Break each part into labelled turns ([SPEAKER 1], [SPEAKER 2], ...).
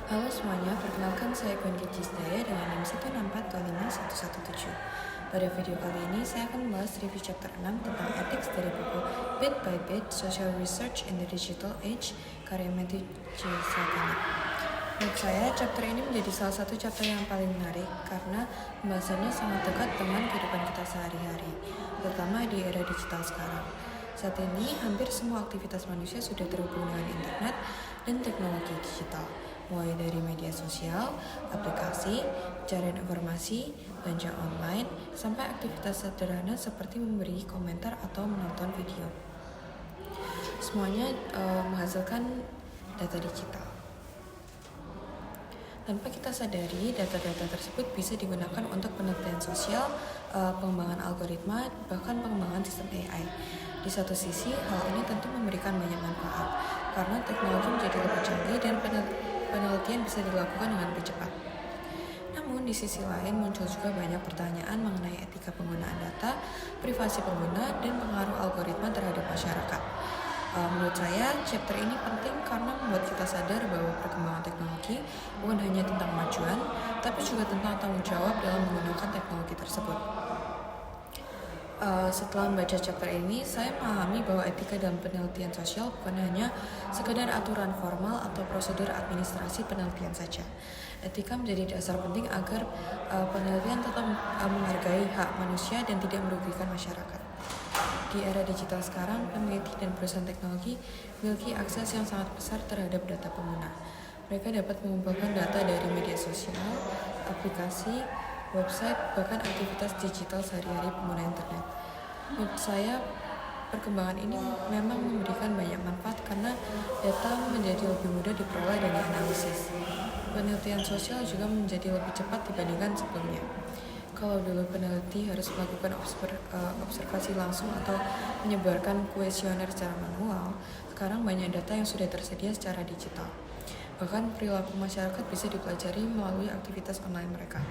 [SPEAKER 1] Halo semuanya, perkenalkan saya Gwen Cisdaya dengan NIM 164251117. Pada video kali ini, saya akan membahas review chapter 6 tentang ethics dari buku Bit by Bit, Social Research in the Digital Age, karya Matthew J. Salgana. Menurut saya, chapter ini menjadi salah satu chapter yang paling menarik karena pembahasannya sangat dekat dengan kehidupan kita sehari-hari, terutama di era digital sekarang. Saat ini, hampir semua aktivitas manusia sudah terhubung dengan internet dan teknologi digital, mulai dari media sosial, aplikasi, pencarian informasi, belanja online, sampai aktivitas sederhana seperti memberi komentar atau menonton video. Semuanya menghasilkan data digital. Tanpa kita sadari, data-data tersebut bisa digunakan untuk penelitian sosial, pengembangan algoritma, bahkan pengembangan sistem AI. Di satu sisi, hal ini tentu memberikan banyak manfaat, karena teknologi menjadi lebih canggih dan penelitian bisa dilakukan dengan lebih cepat. Namun, di sisi lain muncul juga banyak pertanyaan mengenai etika penggunaan data, privasi pengguna, dan pengaruh algoritma terhadap masyarakat. Menurut saya, chapter ini penting karena membuat kita sadar bahwa perkembangan teknologi bukan hanya tentang kemajuan, tapi juga tentang tanggung jawab dalam menggunakan teknologi tersebut. Setelah membaca chapter ini, saya memahami bahwa etika dalam penelitian sosial bukan hanya sekedar aturan formal atau prosedur administrasi penelitian saja. Etika menjadi dasar penting agar penelitian tetap menghargai hak manusia dan tidak merugikan masyarakat. Di era digital sekarang, peneliti dan perusahaan teknologi memiliki akses yang sangat besar terhadap data pengguna. Mereka dapat mengumpulkan data dari media sosial, aplikasi, website, bahkan aktivitas digital sehari-hari pengguna internet. Menurut saya, perkembangan ini memang memberikan banyak manfaat karena data menjadi lebih mudah diperoleh dan dianalisis. Penelitian sosial juga menjadi lebih cepat dibandingkan sebelumnya. Kalau dulu peneliti harus melakukan observasi langsung atau menyebarkan kuesioner secara manual, sekarang banyak data yang sudah tersedia secara digital. Bahkan perilaku masyarakat bisa dipelajari melalui aktivitas online mereka.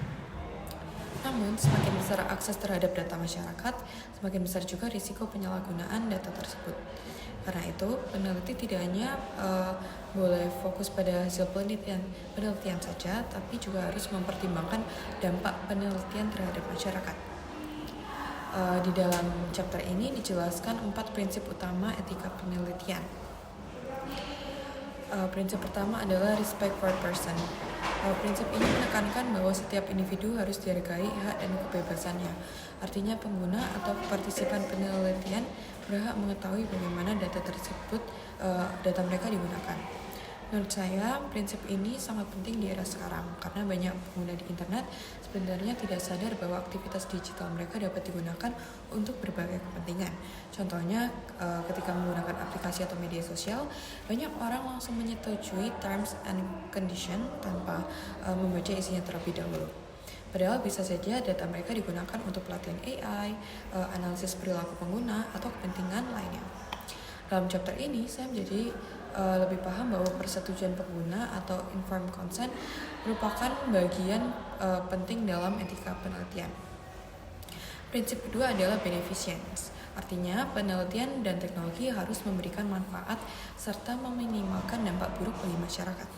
[SPEAKER 1] Namun, semakin besar akses terhadap data masyarakat, semakin besar juga risiko penyalahgunaan data tersebut. Karena itu, peneliti tidak hanya boleh fokus pada hasil penelitian saja, tapi juga harus mempertimbangkan dampak penelitian terhadap masyarakat. Di dalam chapter ini dijelaskan 4 prinsip utama etika penelitian. Prinsip pertama adalah respect for person. Prinsip ini menekankan bahwa setiap individu harus dihargai hak dan kebebasannya. Artinya pengguna atau partisipan penelitian berhak mengetahui bagaimana data mereka digunakan. Menurut saya, prinsip ini sangat penting di era sekarang karena banyak pengguna di internet sebenarnya tidak sadar bahwa aktivitas digital mereka dapat digunakan untuk berbagai kepentingan. Contohnya, ketika menggunakan aplikasi atau media sosial, banyak orang langsung menyetujui terms and condition tanpa membaca isinya terlebih dahulu. Padahal bisa saja data mereka digunakan untuk pelatihan AI, analisis perilaku pengguna, atau kepentingan lainnya. Dalam chapter ini, saya menjadi lebih paham bahwa persetujuan pengguna atau informed consent merupakan bagian penting dalam etika penelitian. Prinsip kedua adalah beneficence. Artinya, penelitian dan teknologi harus memberikan manfaat serta meminimalkan dampak buruk bagi masyarakat.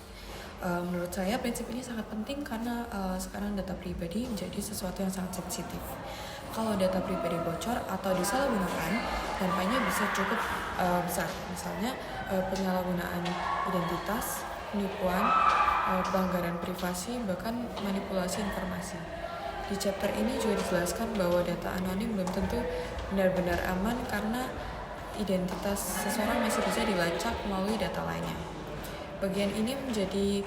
[SPEAKER 1] Menurut saya prinsip ini sangat penting karena sekarang data pribadi menjadi sesuatu yang sangat sensitif. Kalau data pribadi bocor atau disalahgunakan, dampaknya bisa cukup besar. Misalnya penyalahgunaan identitas, penipuan, pelanggaran privasi, bahkan manipulasi informasi. Di chapter ini juga dijelaskan bahwa data anonim belum tentu benar-benar aman karena identitas seseorang masih bisa dilacak melalui data lainnya. Bagian ini menjadi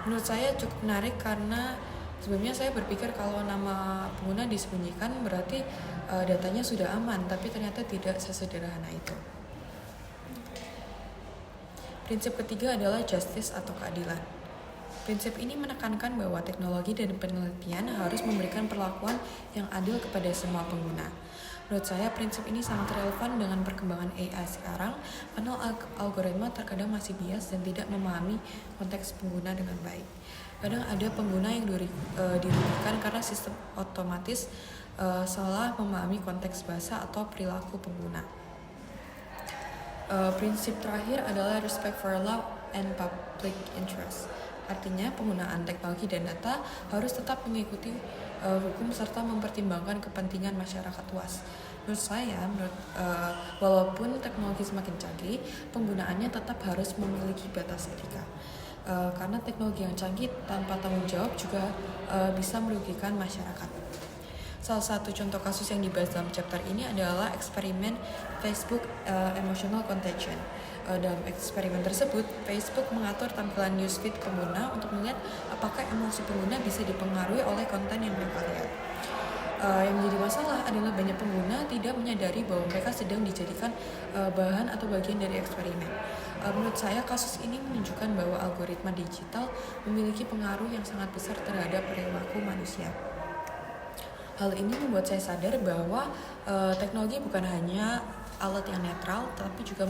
[SPEAKER 1] menurut saya cukup menarik karena sebelumnya saya berpikir kalau nama pengguna disembunyikan berarti datanya sudah aman, tapi ternyata tidak sesederhana itu. Prinsip ketiga adalah justice atau keadilan. Prinsip ini menekankan bahwa teknologi dan penelitian harus memberikan perlakuan yang adil kepada semua pengguna. Menurut saya, prinsip ini sangat relevan dengan perkembangan AI sekarang, karena algoritma terkadang masih bias dan tidak memahami konteks pengguna dengan baik. Kadang ada pengguna yang dirugikan karena sistem otomatis salah memahami konteks bahasa atau perilaku pengguna. Prinsip terakhir adalah respect for law and public interest. Artinya penggunaan teknologi dan data harus tetap mengikuti hukum serta mempertimbangkan kepentingan masyarakat luas. Menurut saya, walaupun teknologi semakin canggih, penggunaannya tetap harus memiliki batas etika. Karena teknologi yang canggih tanpa tanggung jawab juga bisa merugikan masyarakat. Salah satu contoh kasus yang dibahas dalam chapter ini adalah eksperimen Facebook Emotional Contagion. Dalam eksperimen tersebut, Facebook mengatur tampilan newsfeed pengguna untuk melihat apakah emosi pengguna bisa dipengaruhi oleh konten yang mereka lihat. Yang menjadi masalah adalah banyak pengguna tidak menyadari bahwa mereka sedang dijadikan bahan atau bagian dari eksperimen. Menurut saya, kasus ini menunjukkan bahwa algoritma digital memiliki pengaruh yang sangat besar terhadap perilaku manusia. Hal ini membuat saya sadar bahwa teknologi bukan hanya alat yang netral, tapi juga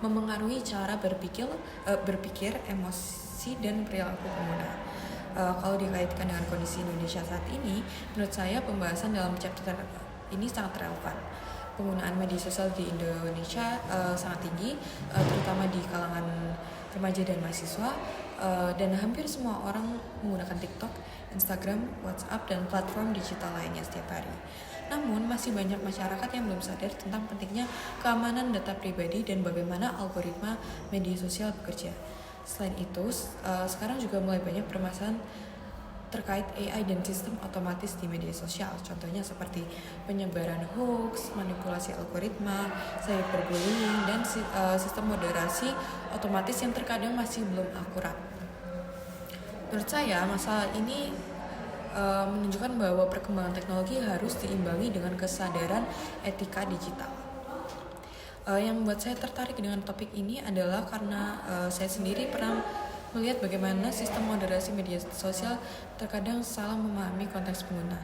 [SPEAKER 1] memengaruhi cara berpikir, emosi, dan perilaku pengguna. Kalau dikaitkan dengan kondisi Indonesia saat ini, menurut saya pembahasan dalam chapter ini sangat relevan. Penggunaan media sosial di Indonesia sangat tinggi, terutama di kalangan remaja dan mahasiswa, dan hampir semua orang menggunakan TikTok, Instagram, WhatsApp, dan platform digital lainnya setiap hari. Namun, masih banyak masyarakat yang belum sadar tentang pentingnya keamanan data pribadi dan bagaimana algoritma media sosial bekerja. Selain itu, sekarang juga mulai banyak permasalahan terkait AI dan sistem otomatis di media sosial. Contohnya seperti penyebaran hoax, manipulasi algoritma, cyberbullying, dan sistem moderasi otomatis yang terkadang masih belum akurat. Menurut saya, masalah ini menunjukkan bahwa perkembangan teknologi harus diimbangi dengan kesadaran etika digital. Yang membuat saya tertarik dengan topik ini adalah karena saya sendiri pernah melihat bagaimana sistem moderasi media sosial terkadang salah memahami konteks pengguna.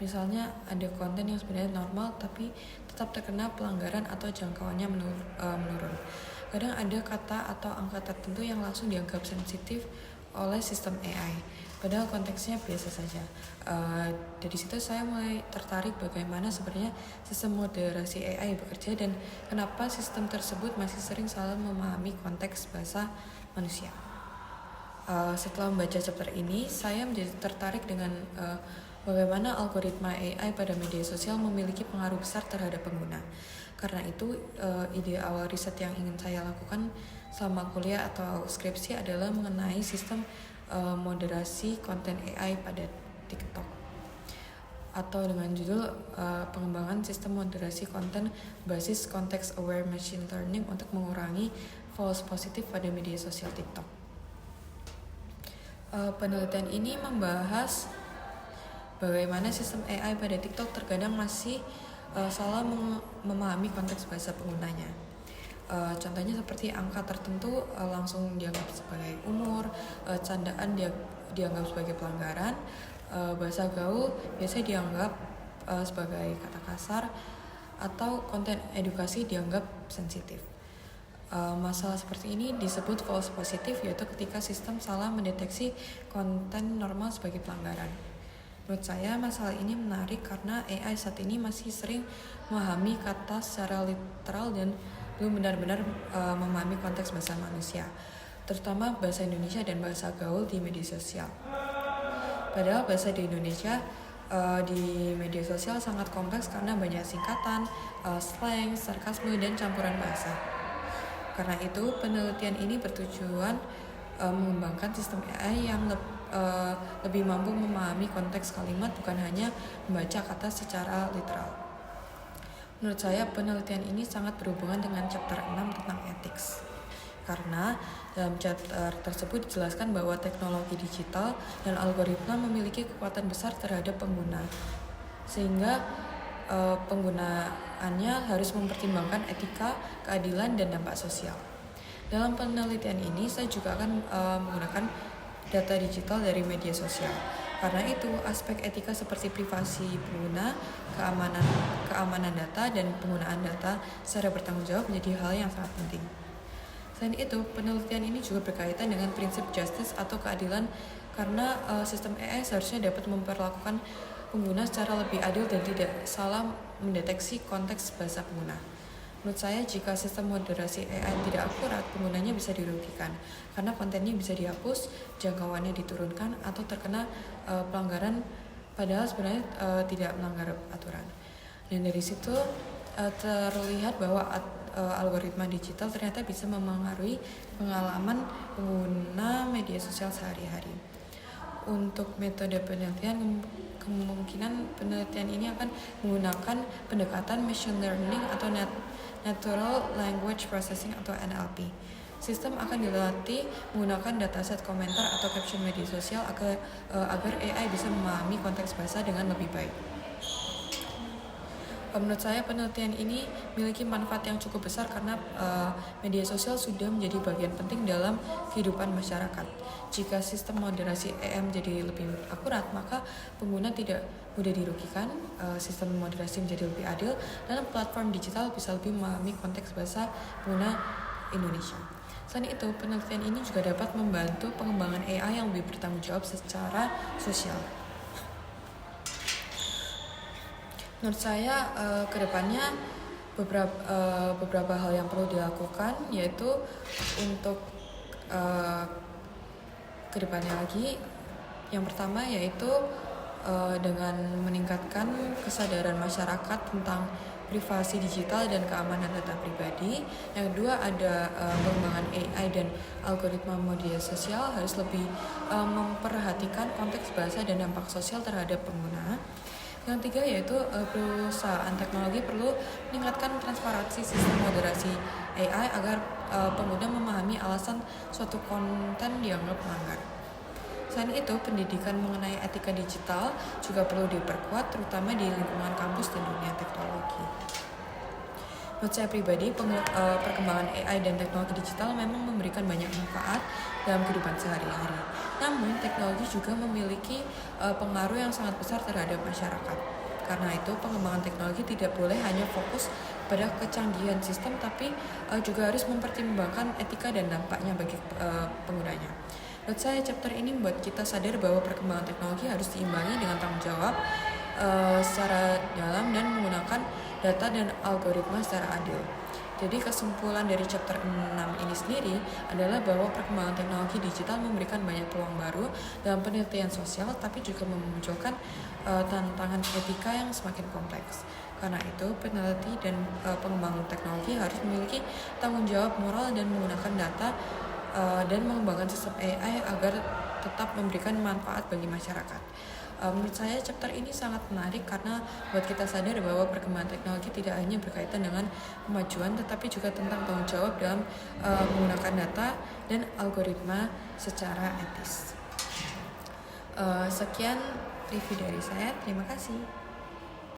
[SPEAKER 1] Misalnya ada konten yang sebenarnya normal tapi tetap terkena pelanggaran atau jangkauannya menurun. Kadang ada kata atau angka tertentu yang langsung dianggap sensitif oleh sistem AI, padahal konteksnya biasa saja. Dari situ saya mulai tertarik bagaimana sebenarnya sistem moderasi AI bekerja dan kenapa sistem tersebut masih sering salah memahami konteks bahasa manusia. Setelah membaca chapter ini, saya menjadi tertarik dengan bagaimana algoritma AI pada media sosial memiliki pengaruh besar terhadap pengguna. Karena itu, ide awal riset yang ingin saya lakukan selama kuliah atau skripsi adalah mengenai sistem moderasi konten AI pada TikTok, atau dengan judul pengembangan sistem moderasi konten basis context aware machine learning untuk mengurangi false positif pada media sosial TikTok. Penelitian ini membahas bagaimana sistem AI pada TikTok terkadang masih salah memahami konteks bahasa penggunanya. Contohnya seperti angka tertentu langsung dianggap sebagai umur, candaan dianggap sebagai pelanggaran, bahasa gaul biasanya dianggap sebagai kata kasar, atau konten edukasi dianggap sensitif. Masalah seperti ini disebut false positif, yaitu ketika sistem salah mendeteksi konten normal sebagai pelanggaran. Menurut saya masalah ini menarik karena AI saat ini masih sering memahami kata secara literal dan belum benar-benar memahami konteks bahasa manusia, terutama bahasa Indonesia dan bahasa gaul di media sosial. Padahal bahasa di Indonesia di media sosial sangat kompleks karena banyak singkatan, slang, sarkasme, dan campuran bahasa. Karena itu, penelitian ini bertujuan mengembangkan sistem AI yang lebih mampu memahami konteks kalimat, bukan hanya membaca kata secara literal. Menurut saya, penelitian ini sangat berhubungan dengan chapter 6 tentang ethics. Karena dalam chapter tersebut dijelaskan bahwa teknologi digital dan algoritma memiliki kekuatan besar terhadap pengguna, sehingga penggunaannya harus mempertimbangkan etika, keadilan, dan dampak sosial. Dalam penelitian ini, saya juga akan menggunakan data digital dari media sosial. Karena itu, aspek etika seperti privasi pengguna, keamanan data, dan penggunaan data secara bertanggung jawab menjadi hal yang sangat penting. Selain itu, penelitian ini juga berkaitan dengan prinsip justice atau keadilan, karena sistem AI seharusnya dapat memperlakukan pengguna secara lebih adil dan tidak salah mendeteksi konteks bahasa pengguna. Menurut saya, jika sistem moderasi AI tidak akurat, penggunanya bisa dirugikan karena kontennya bisa dihapus, jangkauannya diturunkan, atau terkena pelanggaran padahal sebenarnya tidak melanggar aturan. Dan dari situ terlihat bahwa algoritma digital ternyata bisa memengaruhi pengalaman pengguna media sosial sehari-hari. Untuk metode penelitian, kemungkinan penelitian ini akan menggunakan pendekatan machine learning atau natural language processing atau NLP. Sistem akan dilatih menggunakan dataset komentar atau caption media sosial agar AI bisa memahami konteks bahasa dengan lebih baik. Menurut saya, penelitian ini memiliki manfaat yang cukup besar karena media sosial sudah menjadi bagian penting dalam kehidupan masyarakat. Jika sistem moderasi AI menjadi lebih akurat, maka pengguna tidak mudah dirugikan, sistem moderasi menjadi lebih adil, dan platform digital bisa lebih memahami konteks bahasa pengguna Indonesia. Selain itu, penelitian ini juga dapat membantu pengembangan AI yang lebih bertanggung jawab secara sosial. Menurut saya, kedepannya beberapa hal yang perlu dilakukan, yaitu untuk kedepannya lagi. Yang pertama yaitu dengan meningkatkan kesadaran masyarakat tentang privasi digital dan keamanan data pribadi. Yang kedua, ada pengembangan AI dan algoritma media sosial harus lebih memperhatikan konteks bahasa dan dampak sosial terhadap pengguna. Yang tiga yaitu perusahaan teknologi perlu meningkatkan transparansi sistem moderasi AI agar pengguna memahami alasan suatu konten dianggap melanggar. Selain itu, pendidikan mengenai etika digital juga perlu diperkuat, terutama di lingkungan kampus dan dunia teknologi. Menurut saya pribadi, perkembangan AI dan teknologi digital memang memberikan banyak manfaat dalam kehidupan sehari-hari. Namun, teknologi juga memiliki pengaruh yang sangat besar terhadap masyarakat. Karena itu, pengembangan teknologi tidak boleh hanya fokus pada kecanggihan sistem, tapi juga harus mempertimbangkan etika dan dampaknya bagi penggunanya. Menurut saya, chapter ini membuat kita sadar bahwa perkembangan teknologi harus diimbangi dengan tanggung jawab secara dalam dan menggunakan data dan algoritma secara adil. Jadi kesimpulan dari chapter 6 ini sendiri adalah bahwa perkembangan teknologi digital memberikan banyak peluang baru dalam penelitian sosial, tapi juga memunculkan tantangan etika yang semakin kompleks. Karena itu, peneliti dan pengembang teknologi harus memiliki tanggung jawab moral dan menggunakan data dan mengembangkan sistem AI agar tetap memberikan manfaat bagi masyarakat. Menurut saya chapter ini sangat menarik karena buat kita sadar bahwa perkembangan teknologi tidak hanya berkaitan dengan kemajuan, tetapi juga tentang tanggung jawab dalam menggunakan data dan algoritma secara etis. Sekian review dari saya, terima kasih.